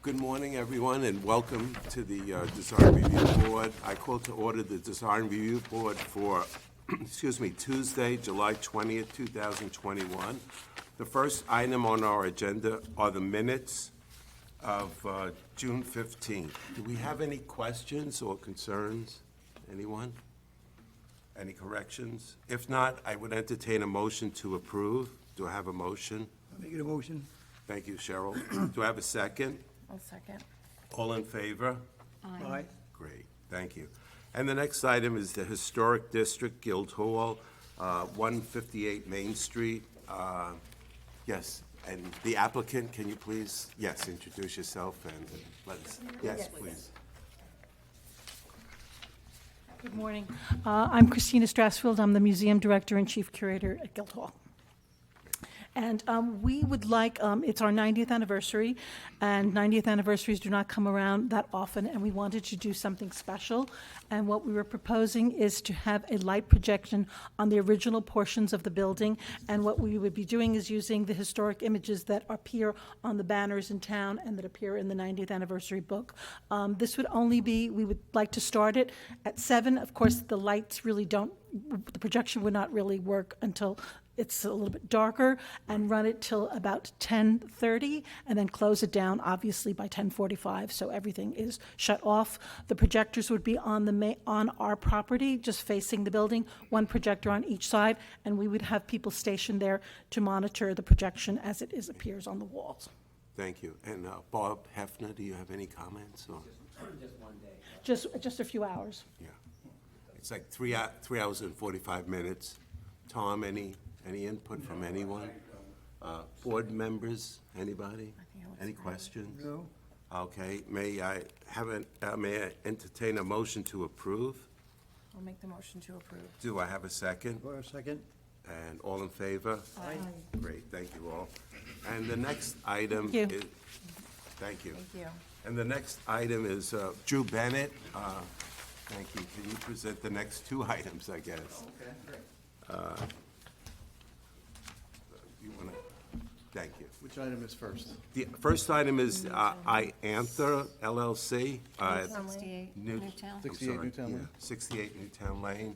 Good morning, everyone, and welcome to the Design Review Board. I call to order the Design Review Board for, Tuesday, July 20th, 2021. The first item on our agenda are the minutes of June 15th. Do we have any questions or concerns? Anyone? Any corrections? If not, I would entertain a motion to approve. Do I have a motion? I'll make it a motion. Thank you, Cheryl. Do I have a second? I'll second. All in favor? Aye. Great, thank you. And the next item is the Historic District Guildhall, 158 Main Street. Yes, and the applicant, can you please, yes, introduce yourself and let us, yes, please. Good morning. I'm Christina Strassfield. I'm the Museum Director and Chief Curator at Guildhall. And we would like, it's our 90th anniversary, and 90th anniversaries do not come around that often, and we wanted to do something special. And what we were proposing is to have a light projection on the original portions of the building, and what we would be doing is using the historic images that appear on the banners in town and that appear in the 90th anniversary book. This would only be, we would like to start it at 7. Of course, the lights really don't, the projection would not really work until it's a little bit darker, and run it till about 10:30, and then close it down, obviously, by 10:45, so everything is shut off. The projectors would be on on our property, just facing the building, one projector on each side, and we would have people stationed there to monitor the projection as it appears on the walls. Thank you. And Bob Hefner, do you have any comments? Or? Just a few hours. Yeah. It's like 3 hours and 45 minutes. Tom, any input from anyone? Board members, anybody? Any questions? No. Okay, may I entertain a motion to approve? I'll make the motion to approve. Do I have a second? For a second. And all in favor? Aye. Great, thank you all. And the next item Thank you. is, thank you. Thank you. And the next item is Drew Bennett. Thank you. Can you present the next two items, I guess? Okay, great. You wanna? Thank you. Which item is first? The first item is IAnther LLC. Newtown Lane. 68 New- Newtown. I'm 68 sorry, Newtown yeah, Lane. 68 Newtown Lane.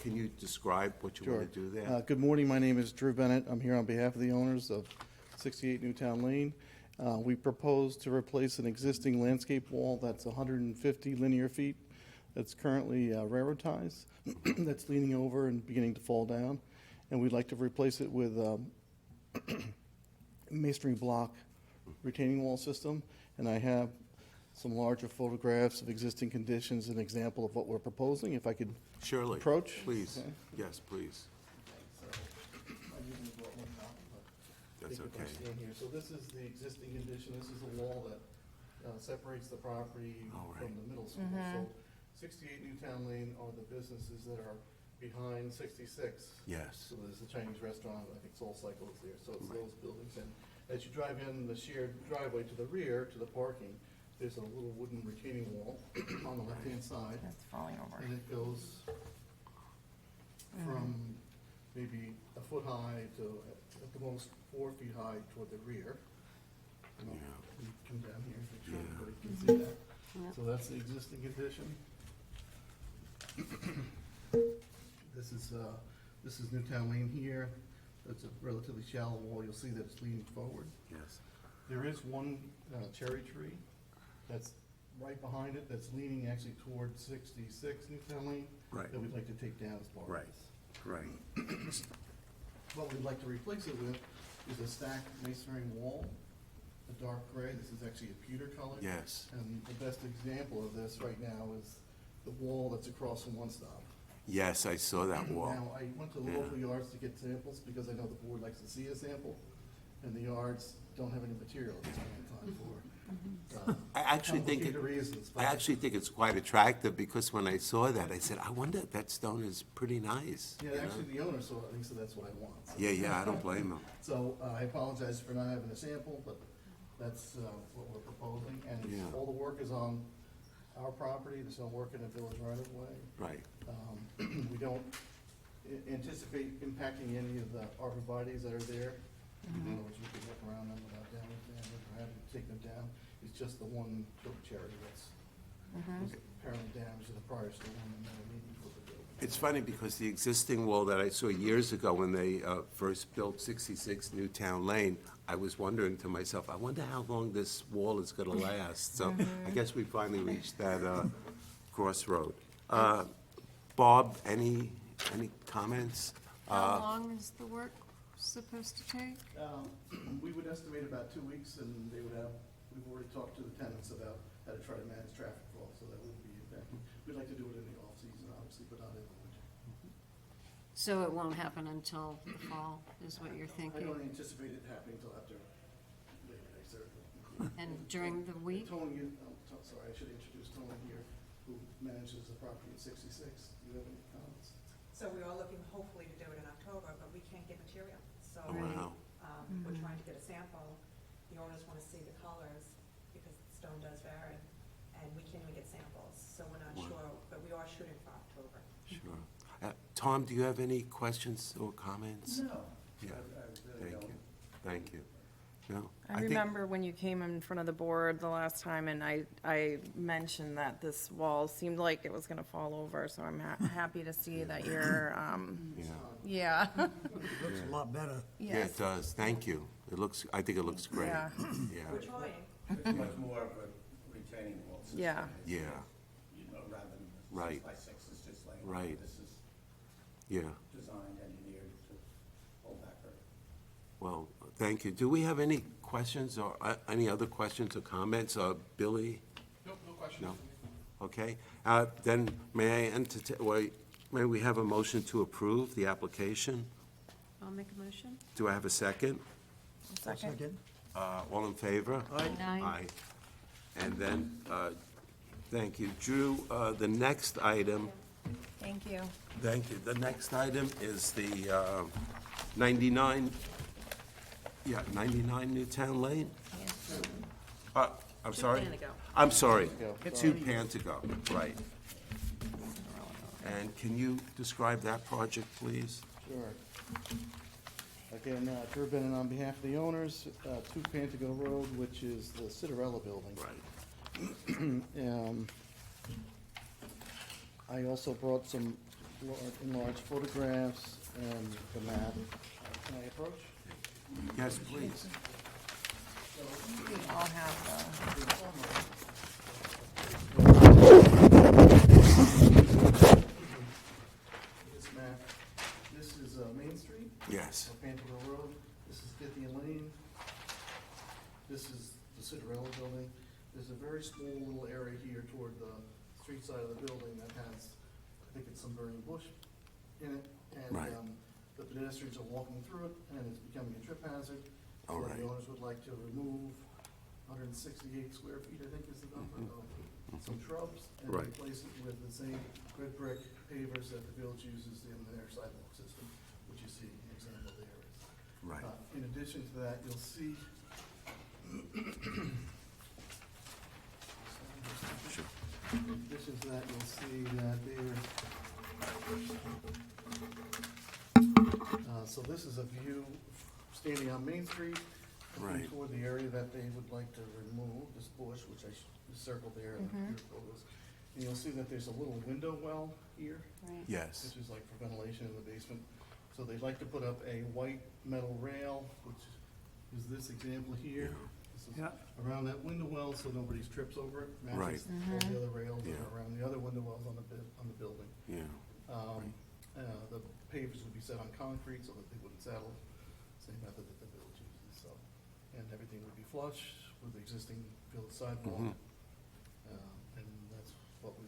Can you describe what you want to do there? Good morning, my name is Drew Bennett. I'm here on behalf of the owners of 68 Newtown Lane. We propose to replace an existing landscape wall that's 150 linear feet that's currently railroad ties, that's leaning over and beginning to fall down. And we'd like to replace it with masonry block retaining wall system. And I have some larger photographs of existing conditions, an example of what we're proposing, if I could Surely. approach. Please. Okay. Yes, please. That's Take it by okay. stand here. So this is the existing condition. This is a wall that separates the property All right. from the middle school. So 68 Newtown Lane are the businesses that are behind 66. Yes. So there's a Chinese restaurant, I think Soul Cycle is there, so it's Right. those buildings. And as you drive in the shared driveway to the rear, to the parking, there's a little wooden retaining wall on the left-hand side. That's falling over. And it goes from maybe a foot high to at the most 4 feet high toward the rear. And I'll- Yeah. you come down here, make sure Yeah. everybody can see that. So that's the existing condition. This is Newtown Lane here. It's a relatively shallow wall. You'll see that it's leaning forward. Yes. There is one cherry tree that's right behind it, that's leaning actually towards 66 Newtown Lane. Right. That we'd like to take down as part of Right. this. Right. What we'd like to replace it with is a stacked masonry wall, a dark gray. This is actually a pewter color. Yes. And the best example of this right now is the wall that's across from One Stop. Yes, I saw that wall. Now, I went to the Yeah. local yards to get samples because I know the board likes to see a sample, and the yards don't have any material at this point in time for I actually think it, complicated reasons. I actually think it's quite attractive because when I saw that, I said, I wonder if that stone is pretty nice. Yeah, you know? actually, the owner saw it, and he said that's what I want. So- Yeah, I don't blame him. So I apologize for not having a sample, but that's what we're proposing. And Yeah. all the work is on our property, there's no work in the village right of way. Right. We don't anticipate impacting any of the arbor bodies that are there. In other words, we can work around them without damaging them or having to take them down. It's just the one choke cherry that's was apparently damaged in the prior storm and then needed for the building. It's funny because the existing wall that I saw years ago when they first built 66 Newtown Lane, I was wondering to myself, I wonder how long this wall is going to last. So I guess we finally reached that crossroad. Bob, any comments? How long is the work supposed to take? We would estimate about 2 weeks, and they would have, we've already talked to the tenants about how to try to manage traffic flow, so that wouldn't be impacted. We'd like to do it in the off-season, obviously, but not in the winter. So it won't happen until the fall, is what you're I thinking? don't anticipate it happening until after Labor Day, certainly. And during the week? Tony, sorry, I should introduce Tony here, who manages the property at 66. Do you have any comments? So we are looking hopefully to do it in October, but we can't get material. So Oh, wow. we're trying to get a sample. The owners want to see the colors because the stone does vary, and we can't even get samples. So we're not Wow. sure, but we are shooting for October. Sure. Tom, do you have any questions or comments? No, Yeah, I really thank don't. you. Thank you. No? I think- remember when you came in front of the board the last time, and I mentioned that this wall seemed like it was gonna fall over, so I'm happy to see that you're, Yeah. yeah. Looks a lot better. Yeah, it does. Thank you. It looks, I think it looks great. Yeah. Yeah, We're trying. It's much more of a retaining wall system. Yeah. yeah, You know, rather than Right. 6x6, it's just like. Right. This is yeah. designed, engineered to hold back earth. Well, thank you. Do we have any questions or any other questions or comments? Billy? No question. No? Okay. Then may I may we have a motion to approve the application? I'll make a motion. Do I have a second? Second. All in favor? Aye. And then, thank you. Drew, the next item, Thank you. thank you. The next item is the 99 Newtown Lane? I'm sorry? Pantigo. I'm sorry. Pantigo. Two Pantigo, right. And can you describe that project, please? Sure. Again, Drew Bennett on behalf of the owners, 2 Pantigo Road, which is the Cinderella Building. Right. I also brought some enlarged photographs and the map. Can I approach? Yes, please. We all have This map, this is Main Street, Yes. or Pantigo Road. This is Scythian Lane. This is the Cinderella Building. There's a very small little area here toward the street side of the building that has, I think it's some burning bush in it. Right. And the pedestrians are walking through it, and it's becoming a trip hazard. All So right. the owners would like to remove 168 square feet, I think is the number, of some shrubs, and Right. replace it with the same red brick pavers that the village uses in their sidewalk system, which you see an example there. Right. In addition to that, you'll see. Sure. In addition to that, you'll see that there. So this is a view standing on Main Street, looking Right. toward the area that they would like to remove, this bush, which I circled there in the photos. And you'll see that there's a little window well here, Right. Yes. which is like for ventilation in the basement. So they'd like to put up a white metal rail, which is this example here. This is Yeah. around that window well, so nobody trips over it. Matches Right. all the other rails that Yeah. are around the other window wells on the building. Yeah. The pavers would be set on concrete so that they wouldn't settle, same method that the village uses, so. And everything would be flush with the existing village sidewalk. Mhm. And that's what we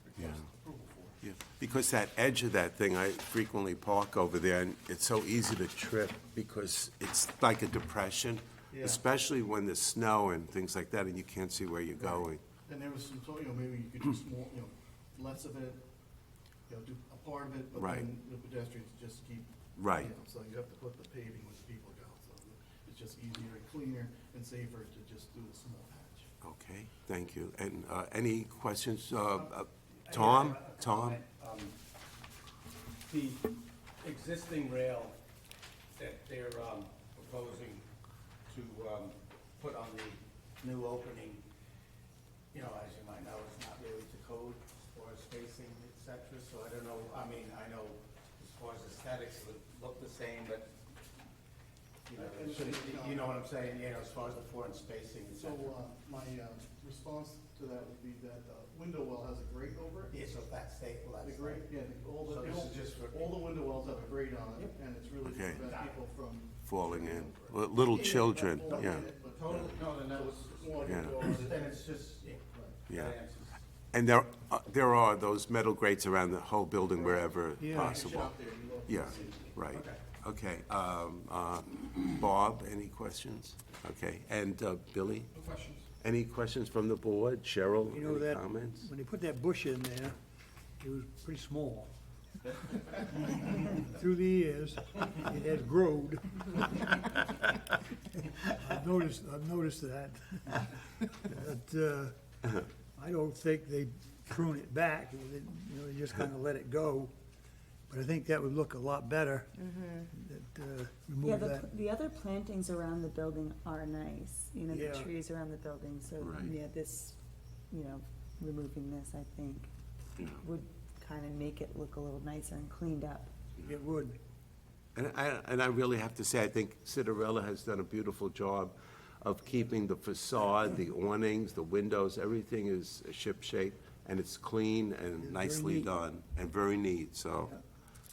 request Yeah. approval for. Yeah, because that edge of that thing, I frequently park over there, and it's so easy to trip because it's like a depression, Yeah. especially when there's snow and things like that, and you can't see where you're going. And there was some, maybe you could do small, less of it, do a part of it, but Right. then the pedestrians just keep. Right. So you have to put the paving where the people go, so it's just easier and cleaner and safer to just do a small patch. Okay, thank you. And any questions? Tom? I have a Tom? comment. The existing rail that they're proposing to put on the new opening, you know, as you might know, it's not really to code as far as spacing, et cetera, so I don't know, I mean, I know as far as aesthetics, it would look the same, but, you know, it shouldn't- you know what I'm saying, you know, as far as the floor and spacing, et So, cetera. my response to that would be that the window well has a grate over it. Yeah, so if that's safe, well, The that's. grate, yeah, all So the, this is just for. all the window wells have a grate on it, and it's really to Okay. prevent people from. Falling in. Little children, falling yeah, in it, but- Totally, no, then that was, It's more like Yeah. a door. then it's just, yeah. yeah. That answers. And there are those metal grates around the whole building wherever possible. Shop there, you look. Yeah, right. Okay, Bob, any questions? Okay, and Billy? No questions. Any questions from the board? Cheryl, You know any that, comments? when they put that bush in there, it was pretty small. Through the years, it has grown. I've noticed that. But, I don't think they prune it back, they, you know, they just kinda let it go. But I think that would look a lot better, that, Yeah, remove that. the other plantings around the building are nice, you know, the Yeah. trees around the building, so, Right. yeah, this, you know, removing this, I think, would kind of make it look a little nicer and cleaned up. It would. And I really have to say, I think Cinderella has done a beautiful job of keeping the facade, the awnings, the windows, everything is shipshape, and it's clean and nicely neat. done, and very neat, so.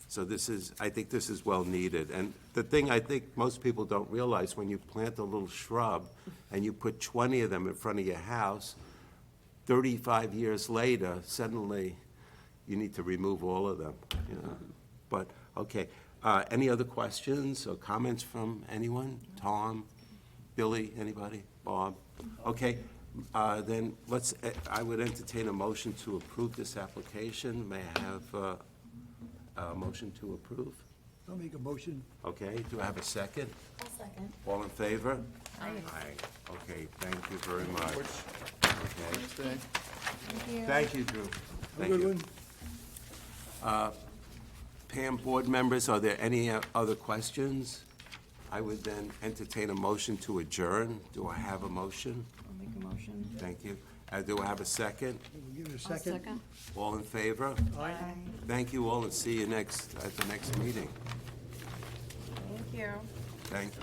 So this is, I think this is well needed. And the thing I think most people don't realize, when you plant a little shrub and you put 20 of them in front of your house, 35 years later, suddenly, you need to remove all of them, you know? But, okay, any other questions or comments from anyone? Tom, Billy, anybody? Bob? Okay, then let's, I would entertain a motion to approve this application. May I have a motion to approve? I'll make a motion. Okay, do I have a second? I'll second. All in favor? Aye. Okay, thank you very much. Okay, Stay. thank you, Drew. Have a Thank good you. one. Pam, board members, are there any other questions? I would then entertain a motion to adjourn. Do I have a motion? I'll make a motion. Thank you. Do I have a second? We'll give it a I'll second. second. All in favor? Aye. Thank you all, and see you at the next meeting. Thank you. Thank you.